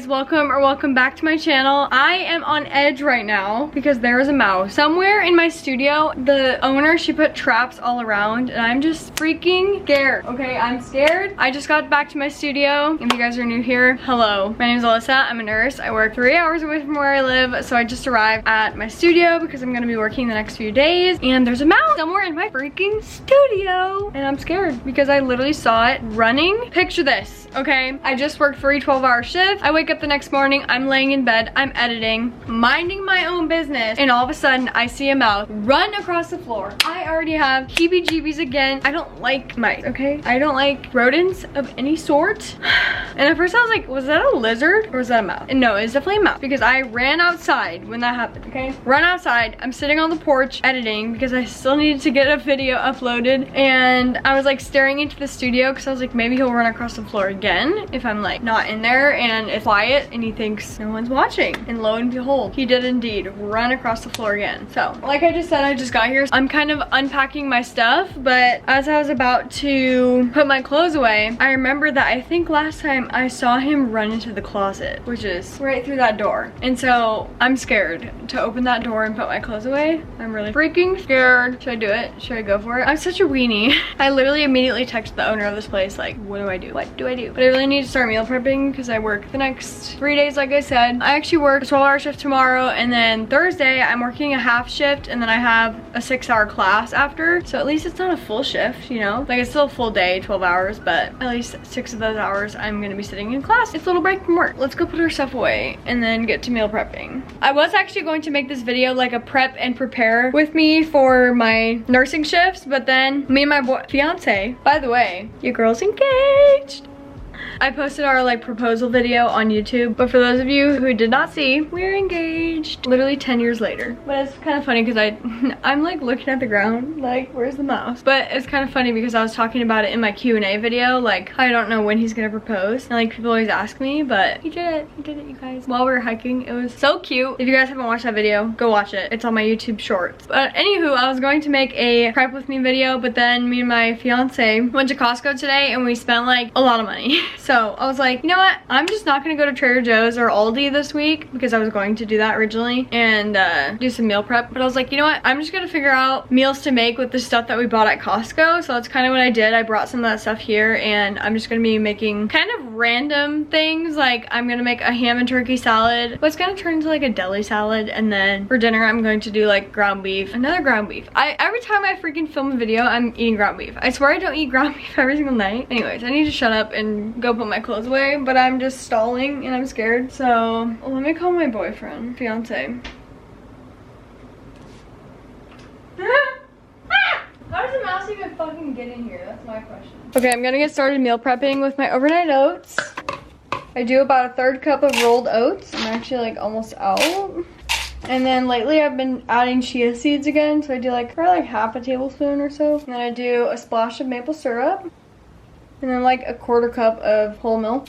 guys, welcome back to my channel. I am on edge right now because there is a mouse somewhere in my studio. The owner, she put traps all around and I'm just freaking scared. Okay, I'm scared. I just got back to my studio. If you guys are new here, hello. My name is Alyssa. I'm a nurse. I work 3 hours away from where I live, so I just arrived at my studio because I'm gonna be working the next few days, and there's a mouse somewhere in my freaking studio and I'm scared because I literally saw it running. Picture this, okay? I just worked 3 12-hour shifts. I wake up the next morning, I'm laying in bed, I'm editing, minding my own business, and all of a sudden I see a mouse run across the floor. I already have heebie-jeebies again. I don't like mice, okay? I don't like rodents of any sort. And at first I was like, was that a lizard or was that a mouse? And no, it's definitely a mouse because I ran outside when that happened, okay? Run outside, I'm sitting on the porch editing because I still needed to get a video uploaded, and I was like staring into the studio because I was like, maybe he'll run across the floor again if I'm like not in there and it's quiet and he thinks no one's watching. And lo and behold, he did indeed run across the floor again. So like I just said, I just got here. I'm kind of unpacking my stuff, but as I was about to put my clothes away, I remember that I think last time I saw him run into the closet, which is right through that door. And so I'm scared to open that door and put my clothes away. I'm really freaking scared. Should I do it? Should I go for it? I'm such a weenie. I literally immediately texted the owner of this place like, what do I do? What do I do? But I really need to start meal prepping because I work the next 3 days like I said. I actually work a 12-hour shift tomorrow, and then Thursday I'm working a half shift, and then I have a 6-hour class after. So at least it's not a full shift, you know? Like it's still a full day, 12 hours, but at least 6 of those hours I'm gonna be sitting in class. It's a little break from work. Let's go put our stuff away and then get to meal prepping. I was actually going to make this video like a prep and prepare with me for my nursing shifts, but then me and my fiance, by the way, your girl's engaged. I posted our like proposal video on YouTube, but for those of you who did not see, we're engaged literally 10 years later. But it's kind of funny because I'm like looking at the ground like, where's the mouse? But it's kind of funny because I was talking about it in my Q&A video, like I don't know when he's gonna propose, and like people always ask me, but he did it you guys. While we were hiking, it was so cute. If you guys haven't watched that video, go watch it. It's on my YouTube shorts. But anywho, I was going to make a prep with me video, but then me and my fiance went to Costco today and we spent like a lot of money. So I was like, you know what? I'm just not gonna go to Trader Joe's or Aldi this week because I was going to do that originally and do some meal prep. But I was like, you know what? I'm just gonna figure out meals to make with the stuff that we bought at Costco. So that's kind of what I did. I brought some of that stuff here and I'm just gonna be making kind of random things. Like I'm gonna make a ham and turkey salad, but it's gonna turn into like a deli salad. And then for dinner, I'm going to do like ground beef, another ground beef. Every time I freaking film a video, I'm eating ground beef. I swear I don't eat ground beef every single night. Anyways, I need to shut up and go put my clothes away, but I'm just stalling and I'm scared. So let me call my boyfriend, fiance. How does the mouse even fucking get in here? That's my question. Okay, I'm gonna get started meal prepping with my overnight oats. I do about a 1/3 cup of rolled oats. I'm actually like almost out. And then lately I've been adding chia seeds again, so I do like probably like half a tablespoon or so. And then I do a splash of maple syrup. And then like a 1/4 cup of whole milk.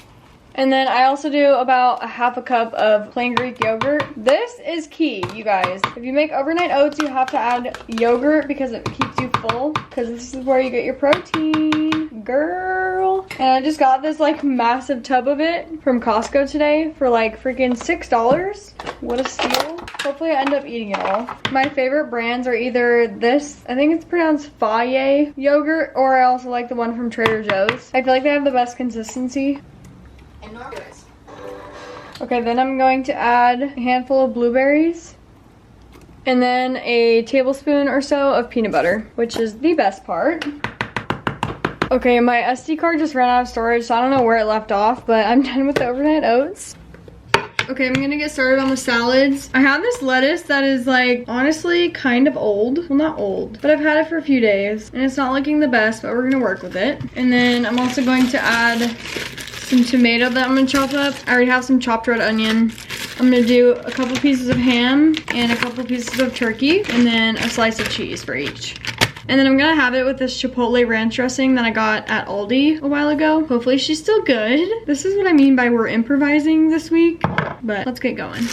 And then I also do about a half a cup of plain Greek yogurt. This is key, you guys. If you make overnight oats, you have to add yogurt because it keeps you full. Because this is where you get your protein, girl. And I just got this like massive tub of it from Costco today for like freaking $6. What a steal. Hopefully I end up eating it all. My favorite brands are either this, I think it's pronounced Faye yogurt, or I also like the one from Trader Joe's. I feel like they have the best consistency. Okay, then I'm going to add a handful of blueberries and then a tablespoon or so of peanut butter, which is the best part. Okay, my SD card just ran out of storage, so I don't know where it left off, but I'm done with the overnight oats. Okay, I'm gonna get started on the salads. I have this lettuce that is like, honestly, kind of old. Well, not old, but I've had it for a few days and it's not looking the best, but we're gonna work with it. And then I'm also going to add some tomato that I'm gonna chop up. I already have some chopped red onion. I'm gonna do a couple pieces of ham and a couple pieces of turkey, and then a slice of cheese for each. And then I'm gonna have it with this Chipotle ranch dressing that I got at Aldi a while ago. Hopefully she's still good. This is what I mean by we're improvising this week, but let's get going.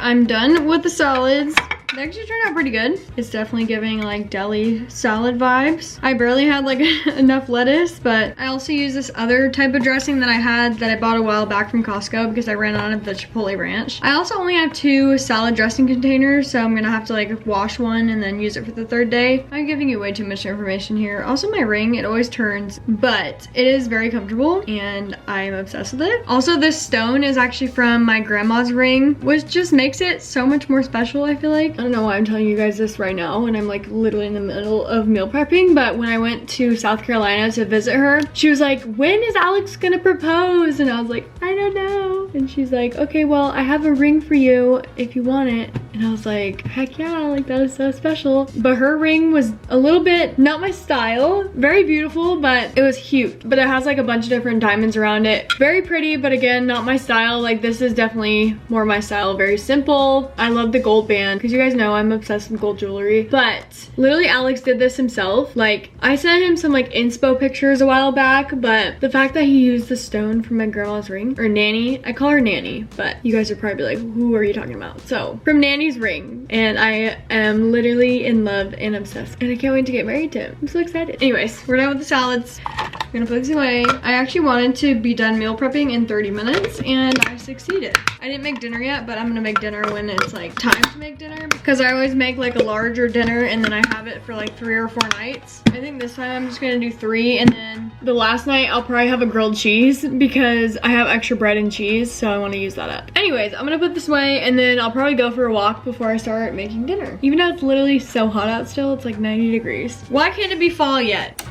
I'm done with the salads. They actually turned out pretty good. It's definitely giving like deli salad vibes. I barely had like enough lettuce, but I also use this other type of dressing that I had that I bought a while back from Costco because I ran out of the Chipotle Ranch. I also only have 2 salad dressing containers, so I'm gonna have to like wash one and then use it for the 3rd day. I'm giving you way too much information here. Also my ring, it always turns, but it is very comfortable and I'm obsessed with it. Also this stone is actually from my grandma's ring, which just makes it so much more special, I feel like. I don't know why I'm telling you guys this right now when I'm like literally in the middle of meal prepping, but when I went to South Carolina to visit her, she was like, when is Alex gonna propose? And I was like, I don't know. And she's like, okay, well, I have a ring for you if you want it. And I was like, heck yeah, like that is so special. But her ring was a little bit not my style. Very beautiful, but it was cute. But it has like a bunch of different diamonds around it. Very pretty, but again, not my style. Like this is definitely more my style. Very simple. I love the gold band because you guys know I'm obsessed with gold jewelry. But literally Alex did this himself. Like I sent him some like inspo pictures a while back, but the fact that he used the stone from my grandma's ring, or nanny, I call her nanny, but you guys are probably like, who are you talking about? So from nanny's ring, and I am literally in love and obsessed, and I can't wait to get married to him. I'm so excited. Anyways, we're done with the salads. I'm gonna put this away. I actually wanted to be done meal prepping in 30 minutes and I succeeded. I didn't make dinner yet, but I'm gonna make dinner when it's like time to make dinner, because I always make like a larger dinner and then I have it for like 3 or 4 nights. I think this time I'm just gonna do 3, and then the last night I'll probably have a grilled cheese because I have extra bread and cheese, so I want to use that up. Anyways, I'm gonna put this away and then I'll probably go for a walk before I start making dinner. Even though it's literally so hot out still, it's like 90 degrees. Why can't it be fall yet?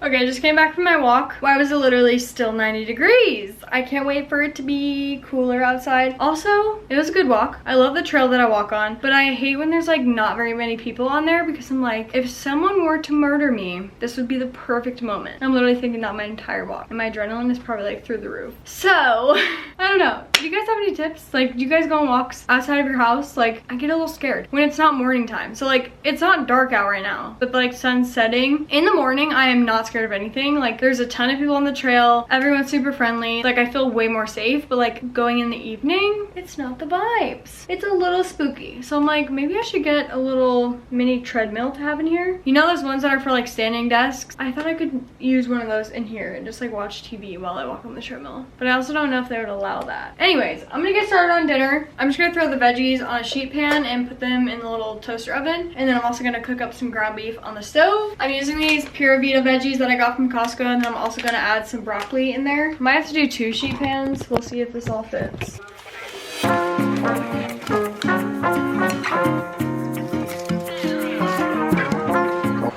Okay, I just came back from my walk. Why was it literally still 90 degrees? I can't wait for it to be cooler outside. Also, it was a good walk. I love the trail that I walk on, but I hate when there's like not very many people on there because I'm like, if someone were to murder me, this would be the perfect moment. I'm literally thinking that my entire walk, and my adrenaline is probably like through the roof. So, I don't know. Do you guys have any tips? Like, do you guys go on walks outside of your house? Like, I get a little scared when it's not morning time. So like, it's not dark out right now, but like sun setting. In the morning, I am not scared of anything. Like there's a ton of people on the trail, everyone's super friendly, like I feel way more safe. But like going in the evening, it's not the vibes. It's a little spooky. So I'm like, maybe I should get a little mini treadmill to have in here. You know those ones that are for like standing desks? I thought I could use one of those in here and just like watch TV while I walk on the treadmill, but I also don't know if they would allow that. Anyways, I'm gonna get started on dinner. I'm just gonna throw the veggies on a sheet pan and put them in the little toaster oven, and then I'm also gonna cook up some ground beef on the stove. I'm using these Pura Vida veggies that I got from Costco, and then I'm also gonna add some broccoli in there. Might have to do 2 sheet pans. We'll see if this all fits.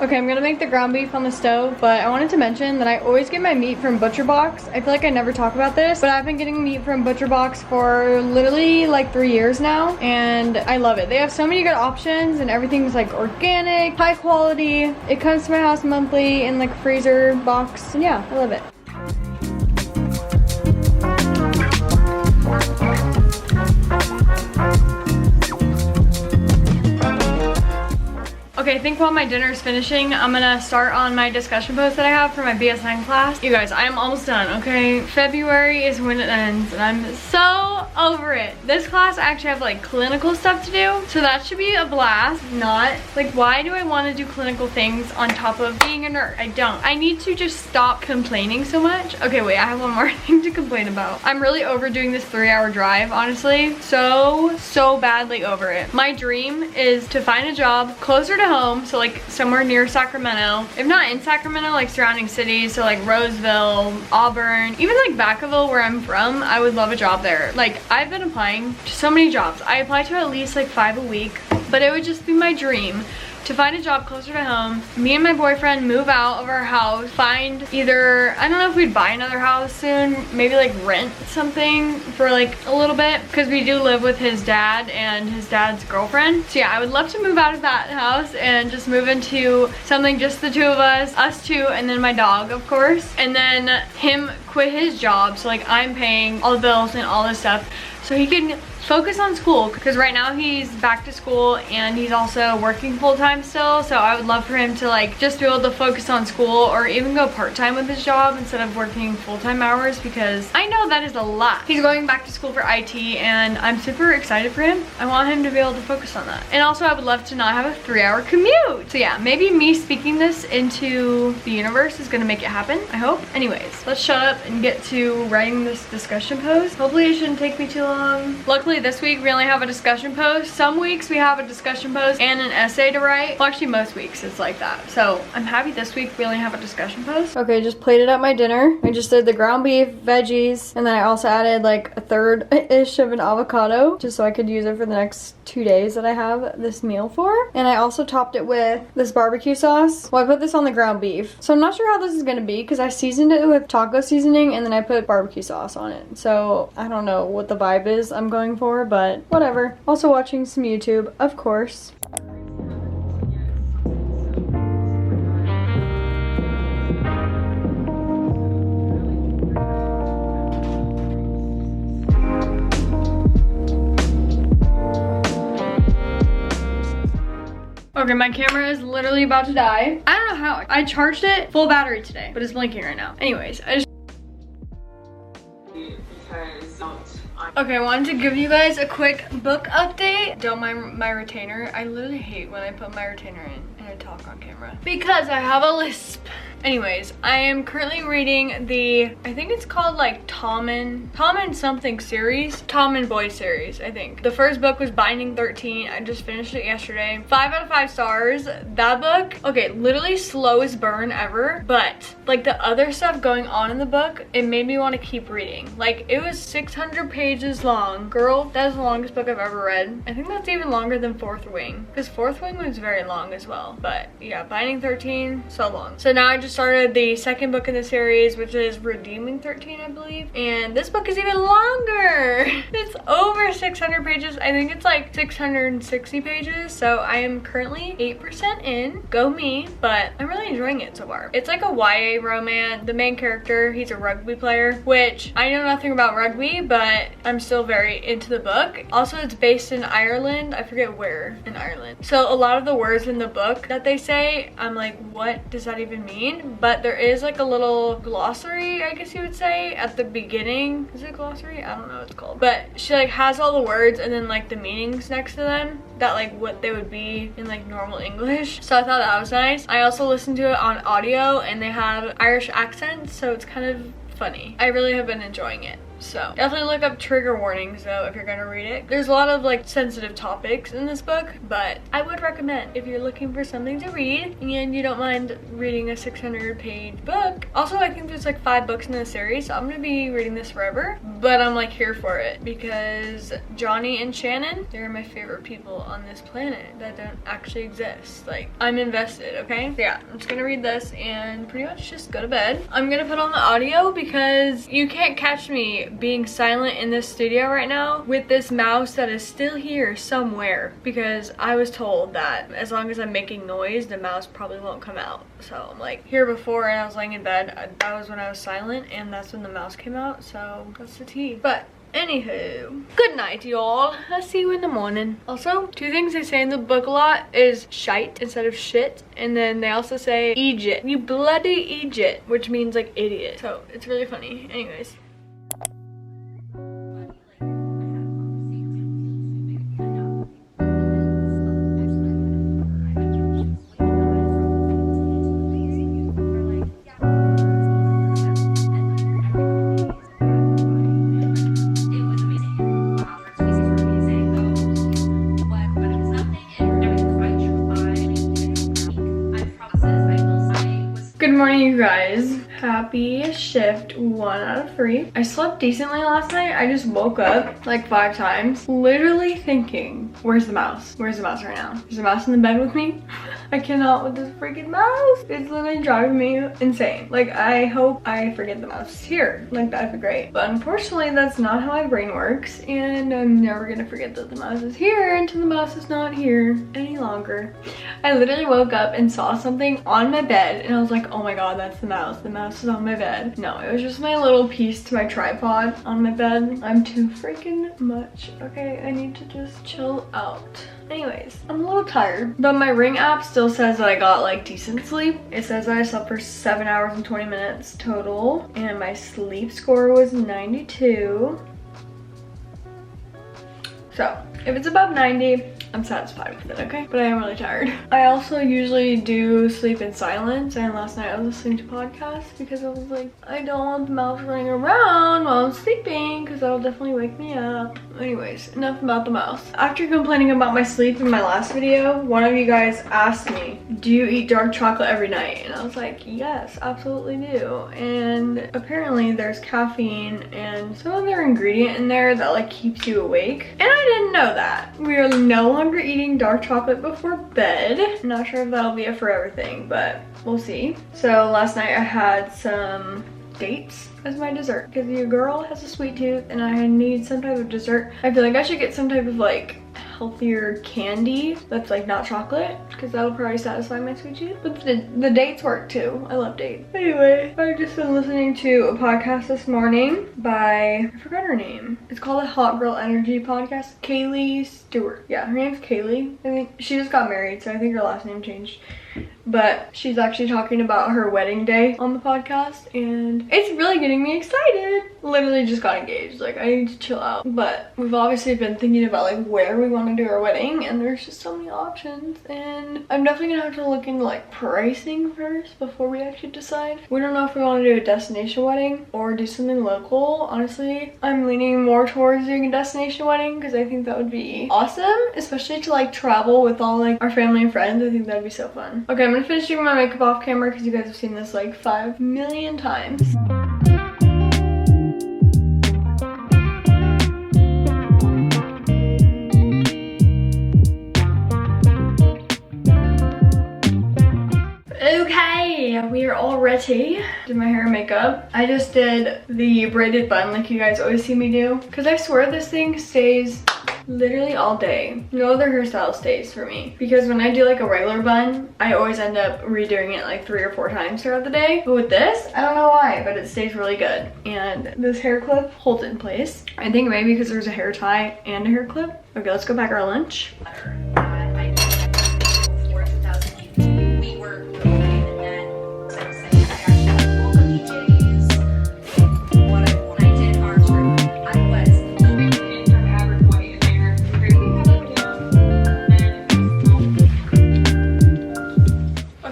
Okay, I'm gonna make the ground beef on the stove, but I wanted to mention that I always get my meat from Butcher Box. I feel like I never talk about this, but I've been getting meat from Butcher Box for literally like 3 years now, and I love it. They have so many good options, and everything's like organic, high quality. It comes to my house monthly in like a freezer box, and yeah, I love it. Okay, I think while my dinner is finishing, I'm gonna start on my discussion post that I have for my BS9 class. You guys, I am almost done, okay? February is when it ends, and I'm so over it. This class, I actually have like clinical stuff to do, so that should be a blast. Not, like, why do I want to do clinical things on top of being a nerd? I don't. I need to just stop complaining so much. Okay, wait, I have one more thing to complain about. I'm really overdoing this 3-hour drive, honestly. So badly over it. My dream is to find a job closer to home, so like somewhere near Sacramento. If not in Sacramento, like surrounding cities, so like Roseville, Auburn, even like Vacaville where I'm from. I would love a job there. Like I've been applying to so many jobs. I apply to at least like 5 a week, but it would just be my dream to find a job closer to home, me and my boyfriend move out of our house, find either, I don't know if we'd buy another house soon, maybe like rent something for like a little bit, because we do live with his dad and his dad's girlfriend. So yeah, I would love to move out of that house and just move into something just the 2 of us 2, and then my dog, of course, and then him quit his job, so like I'm paying all the bills and all this stuff, so he can focus on school, because right now he's back to school and he's also working full-time still, so I would love for him to like just be able to focus on school or even go part-time with his job instead of working full-time hours, because I know that is a lot. He's going back to school for IT and I'm super excited for him. I want him to be able to focus on that. And also I would love to not have a 3-hour commute. So yeah, maybe me speaking this into the universe is gonna make it happen, I hope. Anyways, let's shut up and get to writing this discussion post. Hopefully it shouldn't take me too long. Luckily this week we only have a discussion post. Some weeks we have a discussion post and an essay to write. Well, actually most weeks it's like that. So I'm happy this week we only have a discussion post. Okay, just plated up my dinner. I just did the ground beef, veggies, and then I also added like a third-ish of an avocado just so I could use it for the next 2 days that I have this meal for. And I also topped it with this barbecue sauce. Well, I put this on the ground beef. So I'm not sure how this is gonna be because I seasoned it with taco seasoning and then I put barbecue sauce on it. So I don't know what the vibe is I'm going for, but whatever. Also watching some YouTube, of course. Okay, my camera is literally about to die. I don't know how. I charged it full battery today, but it's blinking right now. Anyways, okay, I wanted to give you guys a quick book update. Don't mind my retainer. I literally hate when I put my retainer in and I talk on camera because I have a lisp. Anyways, I am currently reading the, I think it's called like Tom and something series. Tom and Boy series, I think. The first book was Binding 13. I just finished it yesterday. 5 out of 5 stars. That book, okay, literally slowest burn ever, but like the other stuff going on in the book, it made me want to keep reading. Like it was 600 pages long. Girl, that is the longest book I've ever read. I think that's even longer than Fourth Wing, because Fourth Wing was very long as well. But yeah, Binding 13, so long. So now I just started the second book in the series, which is Redeeming 13, I believe. And this book is even longer. It's over 600 pages. I think it's like 660 pages. So I am currently 8% in. Go me, but I'm really enjoying it so far. It's like a YA romance. The main character, he's a rugby player, which I know nothing about rugby, but I'm still very into the book. Also, it's based in Ireland. I forget where in Ireland. So a lot of the words in the book that they say, I'm like, what does that even mean? But there is like a little glossary, I guess you would say, at the beginning. Is it glossary? I don't know what it's called. But she like has all the words and then like the meanings next to them, that like what they would be in like normal English. So I thought that was nice. I also listened to it on audio and they have Irish accents, so it's kind of funny. I really have been enjoying it. So definitely look up trigger warnings though if you're gonna read it. There's a lot of like sensitive topics in this book, but I would recommend if you're looking for something to read and you don't mind reading a 600-page book. Also, I think there's like 5 books in the series, so I'm gonna be reading this forever, but I'm like here for it because Johnny and Shannon, they're my favorite people on this planet that don't actually exist. Like, I'm invested, okay? So yeah, I'm just gonna read this and pretty much just go to bed. I'm gonna put on the audio because you can't catch me being silent in this studio right now with this mouse that is still here somewhere, because I was told that as long as I'm making noise, the mouse probably won't come out. So I'm like here before and I was laying in bed, that was when I was silent and that's when the mouse came out, so that's the tea. But anywho, good night y'all. I'll see you in the morning. Also, 2 things they say in the book a lot is shite instead of shit, and then they also say Egypt, you bloody Egypt, which means like idiot. So it's really funny. Anyways. Good morning, you guys. Happy shift 1 out of 3. I slept decently last night. I just woke up like 5 times, literally thinking, where's the mouse? Where's the mouse right now? Is the mouse in the bed with me? I cannot with this freaking mouse. It's literally driving me insane. Like, I hope I forget the mouse here. Like, that'd be great. But unfortunately, that's not how my brain works. And I'm never gonna forget that the mouse is here until the mouse is not here any longer. I literally woke up and saw something on my bed and I was like, oh my god, that's the mouse. The mouse is on my bed. No, it was just my little piece to my tripod on my bed. I'm too freaking much. Okay, I need to just chill out. Anyways, I'm a little tired, but my Ring app still says that I got like decent sleep. It says that I slept for 7 hours and 20 minutes total, and my sleep score was 92. So if it's above 90, I'm satisfied with it, okay? But I am really tired. I also usually do sleep in silence, and last night I was listening to podcasts because I was like, I don't want the mouse running around while I'm sleeping because that'll definitely wake me up. Anyways, enough about the mouse. After complaining about my sleep in my last video, one of you guys asked me, do you eat dark chocolate every night? And I was like, yes, absolutely do. And apparently there's caffeine and some other ingredient in there that like keeps you awake. And I didn't know that. We are no longer eating dark chocolate before bed. I'm not sure if that'll be a forever thing, but we'll see. So last night I had some dates as my dessert because your girl has a sweet tooth and I need some type of dessert. I feel like I should get some type of like healthier candy that's like not chocolate because that'll probably satisfy my sweet tooth. But the dates work too. I love dates. Anyway, I've just been listening to a podcast this morning by, I forgot her name. It's called the Hot Girl Energy podcast. Kaylee Stewart. Yeah, her name's Kaylee. I think she just got married, so I think her last name changed. But she's actually talking about her wedding day on the podcast and it's really getting me excited. Literally just got engaged. Like, I need to chill out. But we've obviously been thinking about like where we want to do our wedding and there's just so many options, and I'm definitely gonna have to look into like pricing first before we actually decide. We don't know if we want to do a destination wedding or do something local. Honestly, I'm leaning more towards doing a destination wedding because I think that would be awesome, especially to like travel with all like our family and friends. I think that'd be so fun. Okay, I'm gonna finish doing my makeup off camera because you guys have seen this like 5 million times. Okay, we are all ready. Did my hair and makeup. I just did the braided bun like you guys always see me do because I swear this thing stays literally all day. No other hairstyle stays for me because when I do like a regular bun, I always end up redoing it like 3 or 4 times throughout the day. But with this, I don't know why, but it stays really good. And this hair clip holds it in place. I think maybe because there's a hair tie and a hair clip. Okay, let's go back our lunch.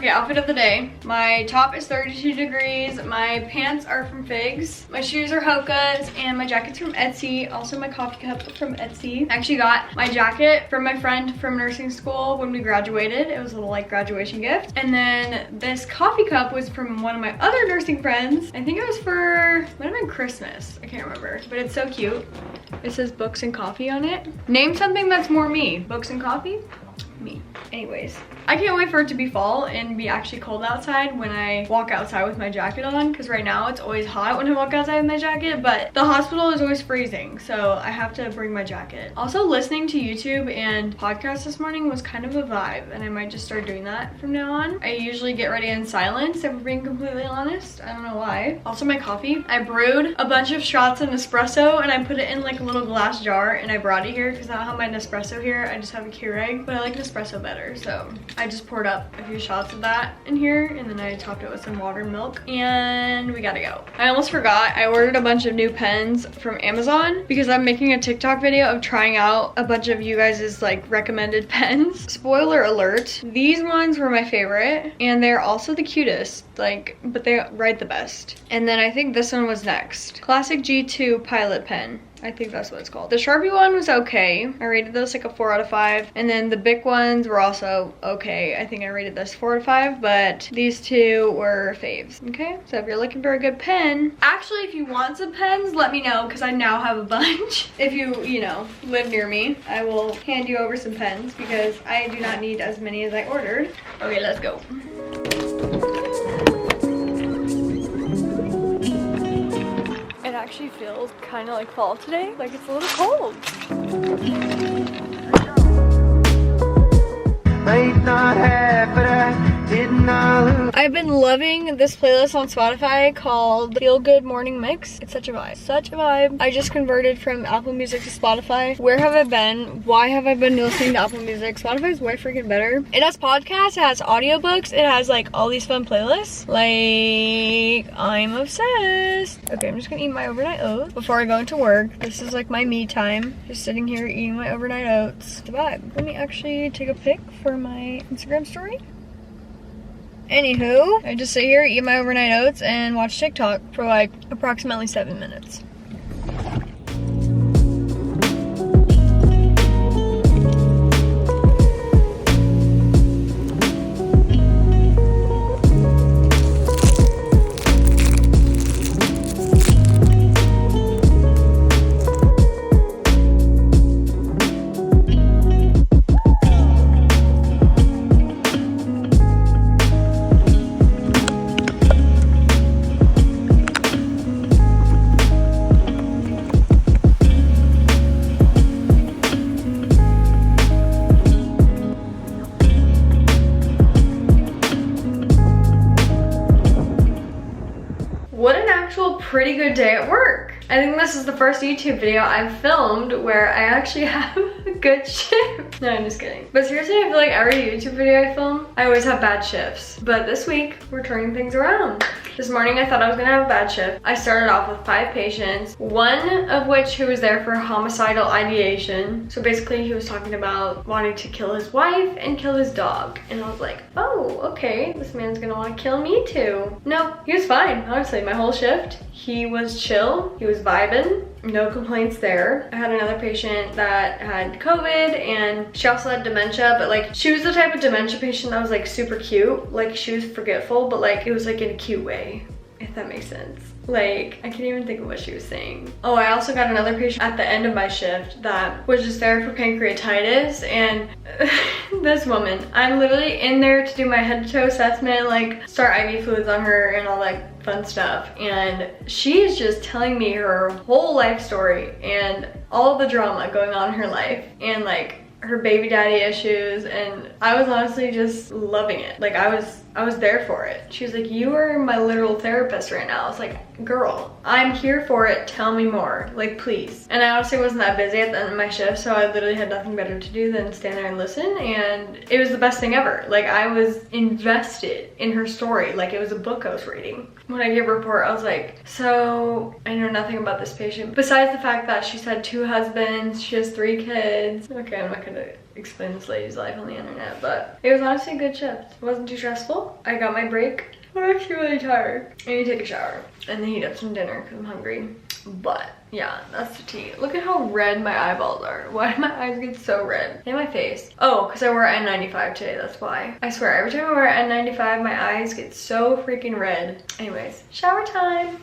Outfit of the day. My top is 32 degrees, my pants are from Figs, my shoes are Hoka's, and my jacket's from Etsy. Also my coffee cup from Etsy. I actually got my jacket from my friend from nursing school when we graduated. It was a little like graduation gift. And then this coffee cup was from one of my other nursing friends. I think it was for, might have been Christmas. I can't remember, but it's so cute. It says books and coffee on it. Name something that's more me. Books and coffee? Me. Anyways, I can't wait for it to be fall and be actually cold outside when I walk outside with my jacket on, because right now it's always hot when I walk outside with my jacket, but the hospital is always freezing, so I have to bring my jacket. Also, listening to YouTube and podcasts this morning was kind of a vibe, and I might just start doing that from now on. I usually get ready in silence, if we're being completely honest. I don't know why. Also, my coffee. I brewed a bunch of shots of Nespresso and I put it in like a little glass jar and I brought it here because I don't have my Nespresso here. I just have a Keurig, but I like Nespresso better, so I just poured up a few shots of that in here and then I topped it with some water and milk, and we gotta go. I almost forgot, I ordered a bunch of new pens from Amazon because I'm making a TikTok video of trying out a bunch of you guys' like recommended pens. Spoiler alert, these ones were my favorite and they're also the cutest, like, but they write the best. And then I think this one was next. Classic G2 Pilot pen. I think that's what it's called. The Sharpie one was okay. I rated those like a 4 out of 5. And then the Bic ones were also okay. I think I rated this 4 out of 5, but these two were faves, okay? So if you're looking for a good pen, actually if you want some pens, let me know because I now have a bunch. If you know, live near me, I will hand you over some pens because I do not need as many as I ordered. Okay, let's go. It actually feels kind of like fall today, like it's a little cold. Might not have, but I did not lose. I've been loving this playlist on Spotify called Feel Good Morning Mix. It's such a vibe, such a vibe. I just converted from Apple Music to Spotify. Where have I been? Why have I been listening to Apple Music? Spotify's way freaking better. It has podcasts, it has audiobooks, it has like all these fun playlists. Like, I'm obsessed. Okay, I'm just gonna eat my overnight oats before I go into work. This is like my me time. Just sitting here eating my overnight oats. It's a vibe. Let me actually take a pic for my Instagram story. Anywho, I just sit here, eat my overnight oats, and watch TikTok for like approximately 7 minutes. Pretty good day at work. I think this is the first YouTube video I've filmed where I actually have a good shift. No, I'm just kidding. But seriously, I feel like every YouTube video I film, I always have bad shifts. But this week, we're turning things around. This morning, I thought I was gonna have a bad shift. I started off with 5 patients, one of which who was there for homicidal ideation. So basically, he was talking about wanting to kill his wife and kill his dog. And I was like, oh, okay, this man's gonna wanna kill me too. No, he was fine, honestly, my whole shift. He was chill, he was vibing, no complaints there. I had another patient that had COVID and she also had dementia, but like she was the type of dementia patient that was like super cute. Like she was forgetful, but like it was like in a cute way, if that makes sense. Like, I can't even think of what she was saying. Oh, I also got another patient at the end of my shift that was just there for pancreatitis, and this woman, I'm literally in there to do my head to toe assessment, like start IV fluids on her and all that fun stuff, and she is just telling me her whole life story and all the drama going on in her life and like her baby daddy issues, and I was honestly just loving it. Like I was there for it. She was like, you are my literal therapist right now. I was like, girl, I'm here for it. Tell me more, like please. And I honestly wasn't that busy at the end of my shift, so I literally had nothing better to do than stand there and listen, and it was the best thing ever. Like I was invested in her story like it was a book I was reading. When I gave a report, I was like, so I know nothing about this patient besides the fact that she's had 2 husbands, she has 3 kids. Okay, I'm not gonna explain this lady's life on the internet, but it was honestly a good shift. It wasn't too stressful. I got my break. I'm actually really tired. I need to take a shower and then heat up some dinner because I'm hungry. But yeah, that's the tea. Look at how red my eyeballs are. Why do my eyes get so red? And my face. Oh, because I wore N95 today, that's why. I swear, every time I wear N95, my eyes get so freaking red. Anyways, shower time.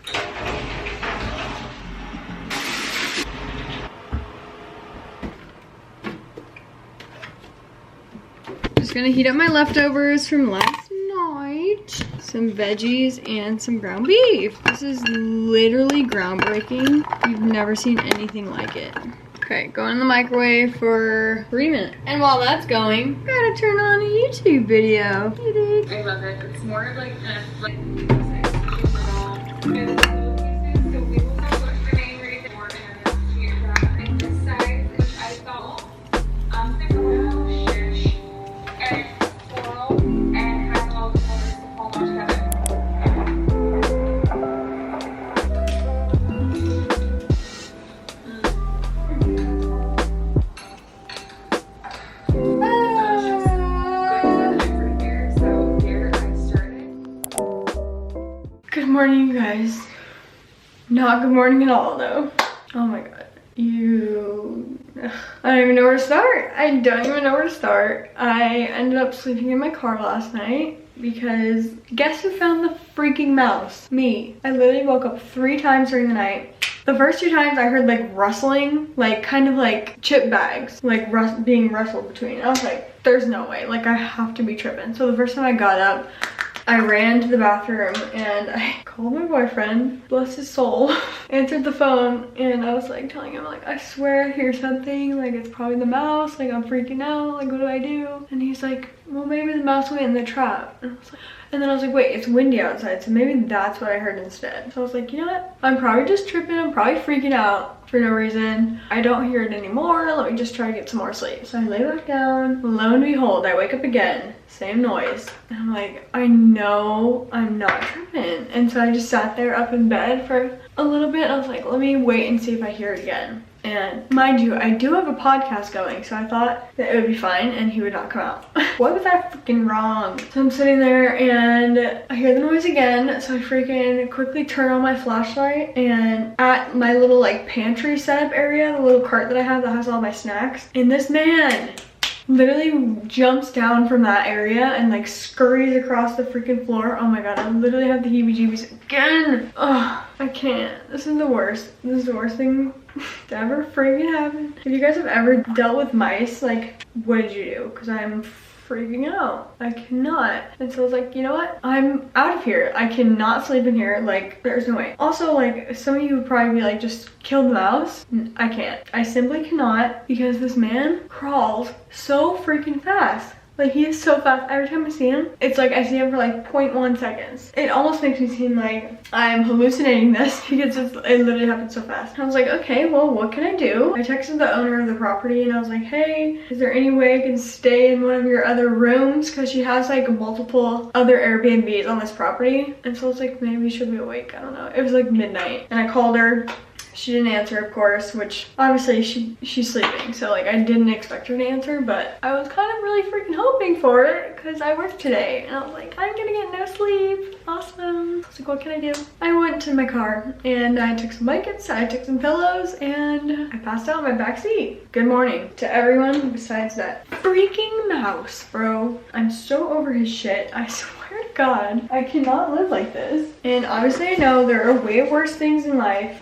Just gonna heat up my leftovers from last night. Some veggies and some ground beef. This is literally groundbreaking. You've never seen anything like it. Okay, go in the microwave for 3 minutes. And while that's going, I gotta turn on a YouTube video. I love it. It's more of like Good morning, you guys. Not good morning at all, though. Oh my god. I don't even know where to start. I don't even know where to start. I ended up sleeping in my car last night because guess who found the freaking mouse? Me. I literally woke up 3 times during the night. The first 2 times I heard like rustling, like kind of like chip bags, like being rustled between. I was like, there's no way, like I have to be tripping. So the first time I got up, I ran to the bathroom and I called my boyfriend, bless his soul, answered the phone, and I was like telling him like, I swear I hear something, like it's probably the mouse, like I'm freaking out, like what do I do? And he's like, well maybe the mouse went in the trap. And then I was like, wait, it's windy outside, so maybe that's what I heard instead. So I was like, you know what? I'm probably just tripping, I'm probably freaking out for no reason. I don't hear it anymore, let me just try to get some more sleep. So I lay back down, lo and behold, I wake up again, same noise. And I'm like, I know I'm not tripping. And so I just sat there up in bed for a little bit. I was like, let me wait and see if I hear it again. And mind you, I do have a podcast going, so I thought that it would be fine and he would not come out. What was I freaking wrong? So I'm sitting there and I hear the noise again, so I freaking quickly turn on my flashlight, and at my little like pantry setup area, the little cart that I have that has all my snacks, and this man literally jumps down from that area and like scurries across the freaking floor. Oh my god, I literally have the heebie-jeebies again. Oh, I can't. This is the worst. This is the worst thing to ever freaking happen. If you guys have ever dealt with mice, like what did you do? Because I'm freaking out. I cannot. And so I was like, you know what? I'm out of here. I cannot sleep in here. Like, there's no way. Also, like, some of you would probably be like, just kill the mouse. I can't. I simply cannot, because this man crawls so freaking fast. Like, he is so fast. Every time I see him, it's like I see him for like 0.1 seconds. It almost makes me seem like I'm hallucinating this because it literally happens so fast. I was like, okay, well, what can I do? I texted the owner of the property and I was like, hey, is there any way I can stay in one of your other rooms? Because she has like multiple other Airbnbs on this property. And so I was like, maybe she'll be awake. I don't know. It was like midnight and I called her. She didn't answer, of course, which obviously she's sleeping, so like I didn't expect her to answer, but I was kind of really freaking hoping for it because I worked today and I was like, I'm gonna get no sleep. Awesome. I was like, what can I do? I went to my car and I took some blankets, I took some pillows, and I passed out in my back seat. Good morning to everyone besides that freaking mouse, bro. I'm so over his shit. I swear to God, I cannot live like this. And obviously I know there are way worse things in life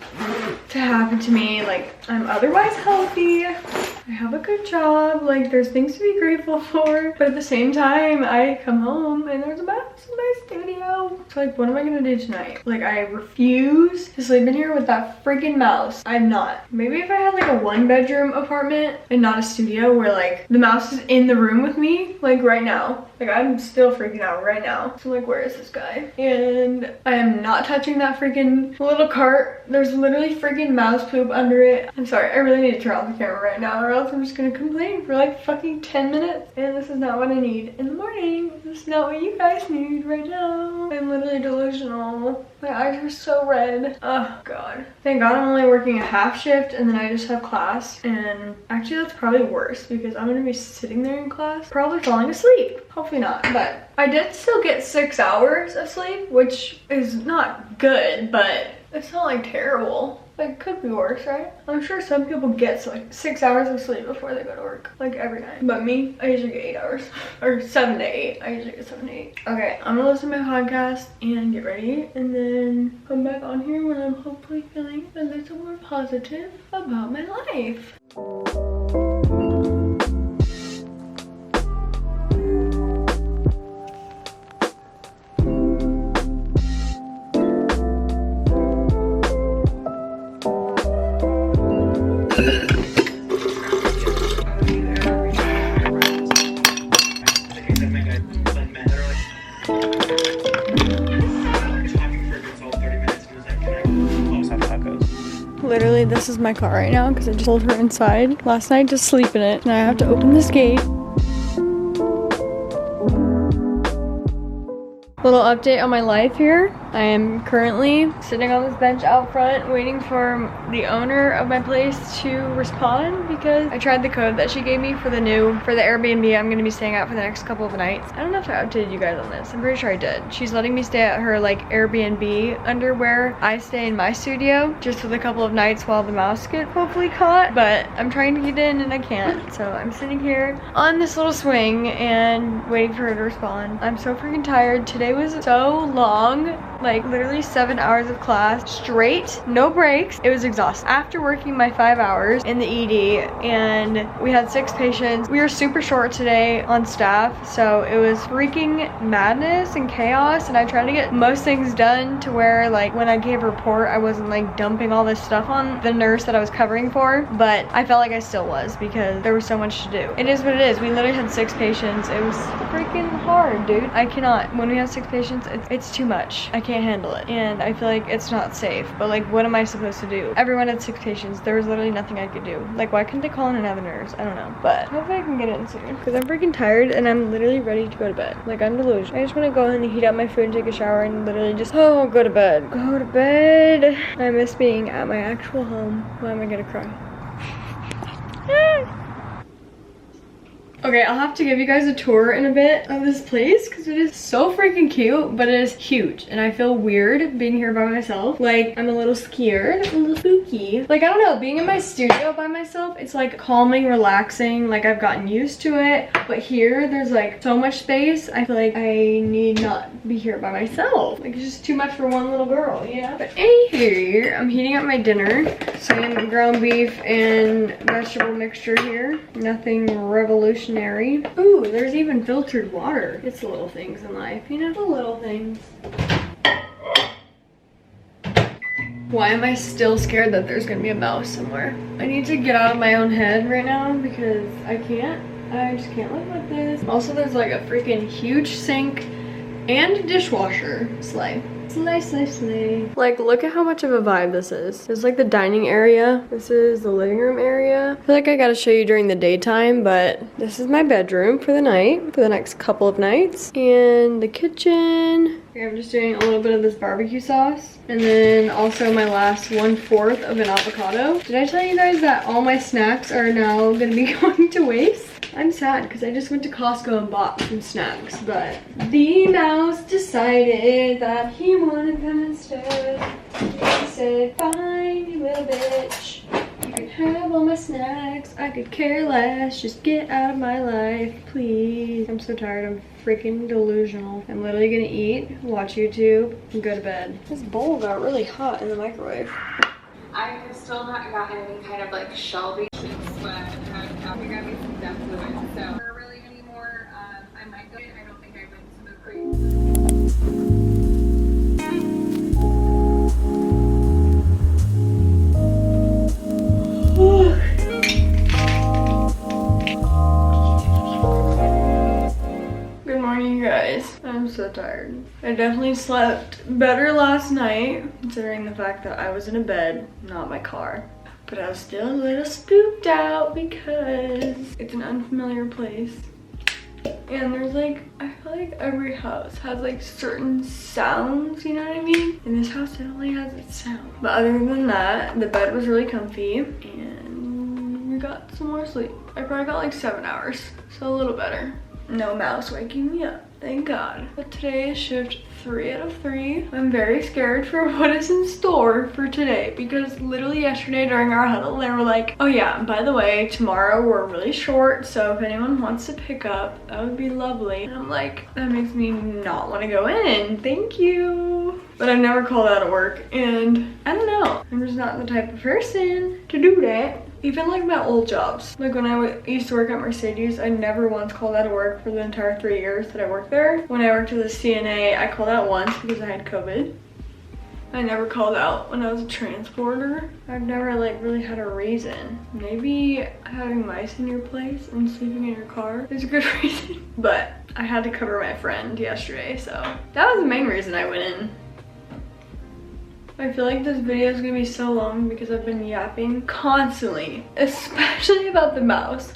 to happen to me. Like, I'm otherwise healthy, I have a good job, like there's things to be grateful for, but at the same time I come home and there's a mouse in my studio. So like, what am I gonna do tonight? Like, I refuse to sleep in here with that freaking mouse. I'm not. Maybe if I had like a 1-bedroom apartment and not a studio where like the mouse is in the room with me, like right now. Like, I'm still freaking out right now. So like, where is this guy? And I am not touching that freaking little cart. There's literally freaking mouse poop under it. I'm sorry, I really need to turn off the camera right now or else I'm just gonna complain for like fucking 10 minutes. And this is not what I need in the morning. This is not what you guys need right now. I'm literally delusional. My eyes are so red. Oh god. Thank god I'm only working a half shift and then I just have class. And actually that's probably worse because I'm gonna be sitting there in class probably falling asleep. Hopefully not, but I did still get 6 hours of sleep, which is not good, but it's not like terrible. Like, it could be worse, right? I'm sure some people get like 6 hours of sleep before they go to work, like every night. But me, I usually get 8 hours, or 7 to 8. I usually get 7 to 8. Okay, I'm gonna listen to my podcast and get ready, and then come back on here when I'm hopefully feeling a little more positive about my life. Literally, this is my car right now because I just pulled her inside last night to sleep in it. Now I have to open this gate. Little update on my life here. I am currently sitting on this bench out front waiting for the owner of my place to respond because I tried the code that she gave me for the Airbnb I'm gonna be staying at for the next couple of nights. I don't know if I updated you guys on this. I'm pretty sure I did. She's letting me stay at her like Airbnb under where I stay in my studio just for the couple of nights while the mouse get hopefully caught, but I'm trying to get in and I can't. So I'm sitting here on this little swing and waiting for her to respond. I'm so freaking tired. Today was so long, like literally 7 hours of class straight, no breaks. It was exhausting. After working my 5 hours in the ED and we had 6 patients, we were super short today on staff, so it was freaking madness and chaos, and I tried to get most things done to where like when I gave a report I wasn't like dumping all this stuff on the nurse that I was covering for, but I felt like I still was because there was so much to do. It is what it is. We literally had 6 patients. It was freaking hard, dude. I cannot. When we have 6 patients, it's too much. I can't handle it, and I feel like it's not safe, but like what am I supposed to do? Everyone had 6 patients. There was literally nothing I could do. Like why couldn't they call in another nurse? I don't know, but hopefully I can get in soon because I'm freaking tired and I'm literally ready to go to bed. Like I'm delusional. I just want to go in and heat up my food and take a shower and literally just go to bed. Go to bed. I miss being at my actual home. Why am I gonna cry? Okay, I'll have to give you guys a tour in a bit of this place because it is so freaking cute, but it is huge and I feel weird being here by myself. Like I'm a little scared, a little spooky. Like I don't know, being in my studio by myself, it's like calming, relaxing, like I've gotten used to it. But here there's like so much space. I feel like I need not be here by myself. Like it's just too much for one little girl, you know? But anywho, I'm heating up my dinner. Some ground beef and vegetable mixture here. Nothing revolutionary. Ooh, there's even filtered water. It's the little things in life, you know? The little things. Why am I still scared that there's gonna be a mouse somewhere? I need to get out of my own head right now because I just can't live with this. Also, there's like a freaking huge sink and dishwasher. Slay. Slay, slay, slay. Like, look at how much of a vibe this is. This is like the dining area. This is the living room area. I feel like I gotta show you during the daytime, but this is my bedroom for the night, for the next couple of nights. And the kitchen. Okay, I'm just doing a little bit of this barbecue sauce. And then also my last 1/4 of an avocado. Did I tell you guys that all my snacks are now gonna be going to waste? I'm sad because I just went to Costco and bought some snacks, but the mouse decided that he wanted them instead. He said, fine, you little bitch. You can have all my snacks. I could care less. Just get out of my life, please. I'm so tired. I'm freaking delusional. I'm literally gonna eat, watch YouTube, and go to bed. This bowl got really hot in the microwave. I have still not gotten any kind of like shelving sheets, but I got me some depth with it. So for really anymore, I might go. I don't think I went to the creek. Good morning, you guys. I'm so tired. I definitely slept better last night, considering the fact that I was in a bed, not my car. But I was still a little spooked out because it's an unfamiliar place. And there's like, I feel like every house has like certain sounds, you know what I mean? And this house definitely has its sound. But other than that, the bed was really comfy and we got some more sleep. I probably got like 7 hours, so a little better. No mouse waking me up, thank God. But today is shift 3 out of 3. I'm very scared for what is in store for today because literally yesterday during our huddle, they were like, oh yeah, by the way, tomorrow we're really short, so if anyone wants to pick up, that would be lovely. And I'm like, that makes me not want to go in, thank you. But I've never called out of work and I don't know, I'm just not the type of person to do that. Even like my old jobs, like when I used to work at Mercedes, I never once called out of work for the entire 3 years that I worked there. When I worked as a CNA, I called out once because I had COVID. I never called out when I was a transporter. I've never like really had a reason. Maybe having mice in your place and sleeping in your car is a good reason. But I had to cover my friend yesterday, so that was the main reason I went in. I feel like this video is gonna be so long because I've been yapping constantly, especially about the mouse.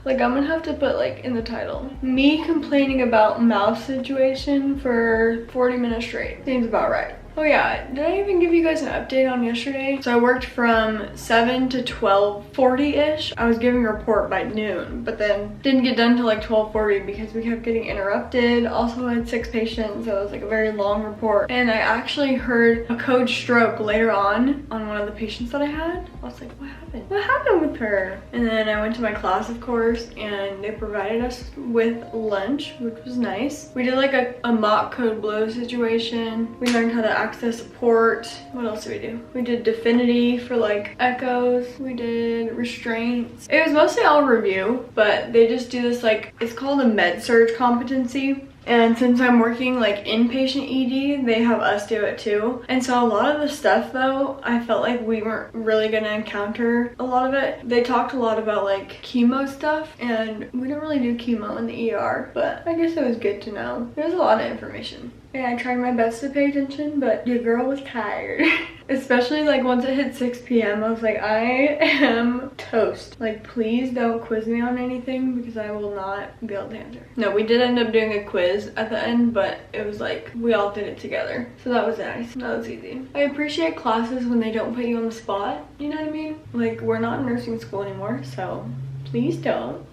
Like I'm gonna have to put like in the title, me complaining about mouse situation for 40 minutes straight. Seems about right. Oh yeah, did I even give you guys an update on yesterday? So I worked from 7 to 12:40-ish. I was giving a report by noon, but then didn't get done till like 12:40 because we kept getting interrupted. Also I had 6 patients, so it was like a very long report. And I actually heard a code stroke later on one of the patients that I had. I was like, what happened? What happened with her? And then I went to my class, of course, and they provided us with lunch, which was nice. We did like a mock code blue situation. We learned how to access port. What else did we do? We did Definity for like echoes. We did restraints. It was mostly all review, but they just do this like, it's called a med surg competency. And since I'm working like inpatient ED, they have us do it too. And so a lot of the stuff though, I felt like we weren't really gonna encounter a lot of it. They talked a lot about like chemo stuff, and we don't really do chemo in the ER, but I guess it was good to know. There's a lot of information. Yeah, I tried my best to pay attention, but your girl was tired. Especially like once it hit 6 p.m. I was like, I am toast. Like, please don't quiz me on anything because I will not be able to answer. No, we did end up doing a quiz at the end, but it was like we all did it together. So that was nice. That was easy. I appreciate classes when they don't put you on the spot. You know what I mean? Like, we're not in nursing school anymore, so please don't.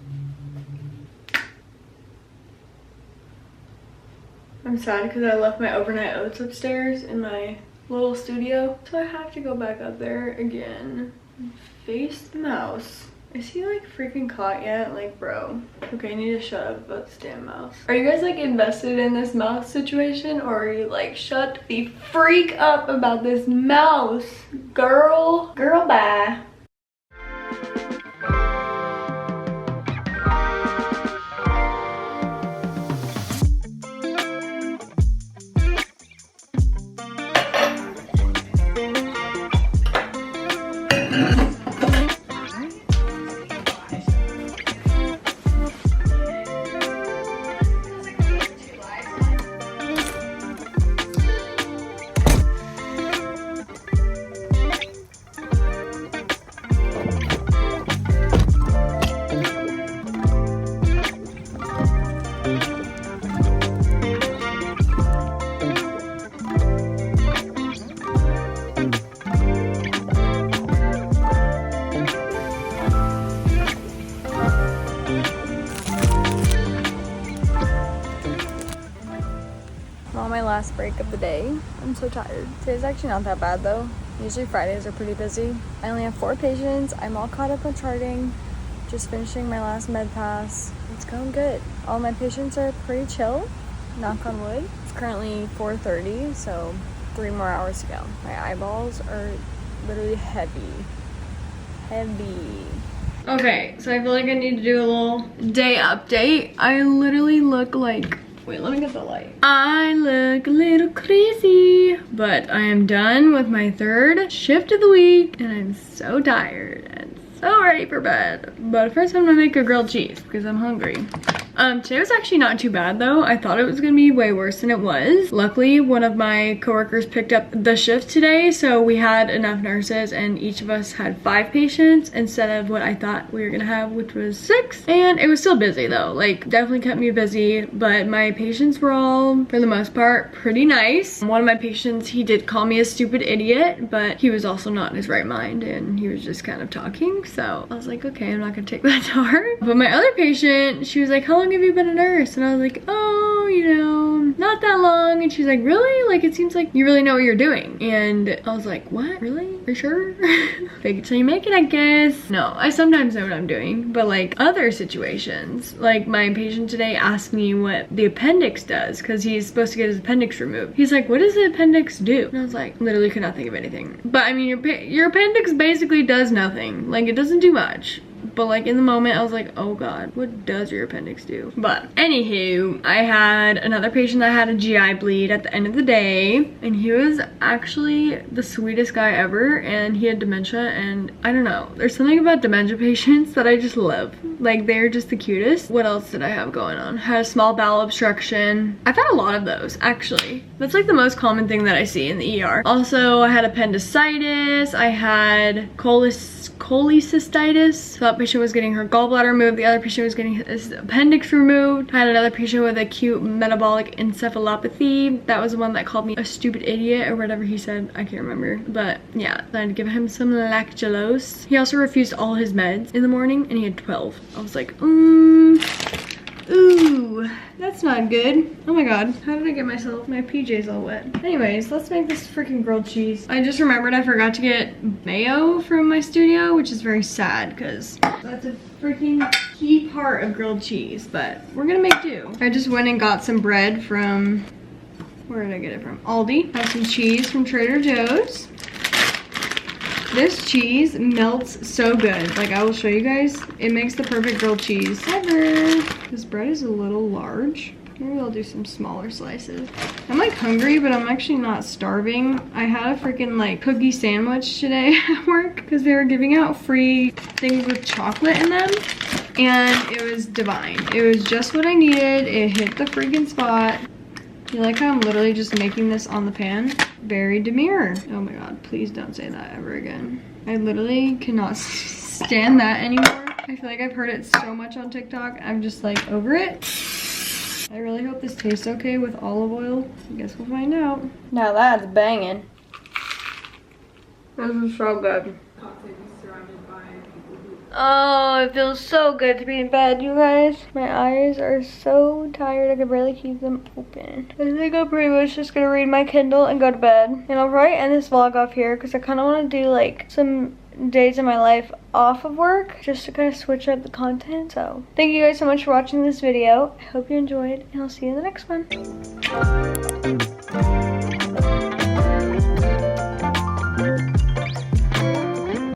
I'm sad because I left my overnight oats upstairs in my little studio, so I have to go back up there again and face the mouse. Is he like freaking caught yet? Like, bro. Okay, I need to shut up about this damn mouse. Are you guys like invested in this mouse situation, or are you like, shut the freak up about this mouse, girl? Girl, bye. Last break of the day. I'm so tired. Today's actually not that bad though. Usually Fridays are pretty busy. I only have 4 patients. I'm all caught up on charting. Just finishing my last med pass. It's going good. All my patients are pretty chill. Knock on wood. It's currently 4:30, so 3 more hours to go. My eyeballs are literally heavy. Heavy. Okay, so I feel like I need to do a little day update. I literally look like, wait, let me get the light. I look a little crazy, but I am done with my 3rd shift of the week, and I'm so tired and so ready for bed. But first I'm gonna make a grilled cheese because I'm hungry. Today was actually not too bad though. I thought it was gonna be way worse than it was. Luckily, one of my coworkers picked up the shift today, so we had enough nurses and each of us had 5 patients instead of what I thought we were gonna have, which was 6. And it was still busy though, like definitely kept me busy, but my patients were all, for the most part, pretty nice. One of my patients, he did call me a stupid idiot, but he was also not in his right mind and he was just kind of talking, so I was like, okay, I'm not gonna take that to heart. But my other patient, she was like, how long have you been a nurse? And I was like, oh, you know, not that long. And she's like, really? Like, it seems like you really know what you're doing. And I was like, what? Really? For sure? Fake it till you make it, I guess. No, I sometimes know what I'm doing, but like other situations, like my patient today asked me what the appendix does because he's supposed to get his appendix removed. He's like, what does the appendix do? And I was like, literally could not think of anything. But I mean, your appendix basically does nothing. Like, it doesn't do much. But like in the moment I was like, oh god, what does your appendix do? But anywho, I had another patient that had a GI bleed at the end of the day, and he was actually the sweetest guy ever, and he had dementia, and I don't know, there's something about dementia patients that I just love. Like, they're just the cutest. What else did I have going on? Had a small bowel obstruction. I've had a lot of those, actually. That's like the most common thing that I see in the ER. Also, I had appendicitis. I had cholecystitis. So that patient was getting her gallbladder removed. The other patient was getting his appendix removed. I had another patient with acute metabolic encephalopathy. That was the one that called me a stupid idiot or whatever he said. I can't remember. But yeah, I had to give him some lactulose. He also refused all his meds in the morning and he had 12. I was like, ooh, that's not good. Oh my god, how did I get my PJs all wet? Anyways, let's make this freaking grilled cheese. I just remembered I forgot to get mayo from my studio, which is very sad because that's a freaking key part of grilled cheese, but we're gonna make do. I just went and got some bread from, where did I get it from? Aldi. I have some cheese from Trader Joe's. This cheese melts so good. Like, I will show you guys. It makes the perfect grilled cheese ever. This bread is a little large. Maybe I'll do some smaller slices. I'm like hungry, but I'm actually not starving. I had a freaking like cookie sandwich today at work because they were giving out free things with chocolate in them. And it was divine. It was just what I needed. It hit the freaking spot. You like how I'm literally just making this on the pan? Very demure. Oh my god, please don't say that ever again. I literally cannot stand that anymore. I feel like I've heard it so much on TikTok. I'm just like over it. I really hope this tastes okay with olive oil. I guess we'll find out. Now that's banging. This is so good. Oh, it feels so good to be in bed, you guys. My eyes are so tired, I can barely keep them open. I think I'm pretty much just gonna read my Kindle and go to bed. And I'll probably end this vlog off here because I kind of want to do like some days in my life off of work just to kind of switch up the content. So thank you guys so much for watching this video. I hope you enjoyed and I'll see you in the next one.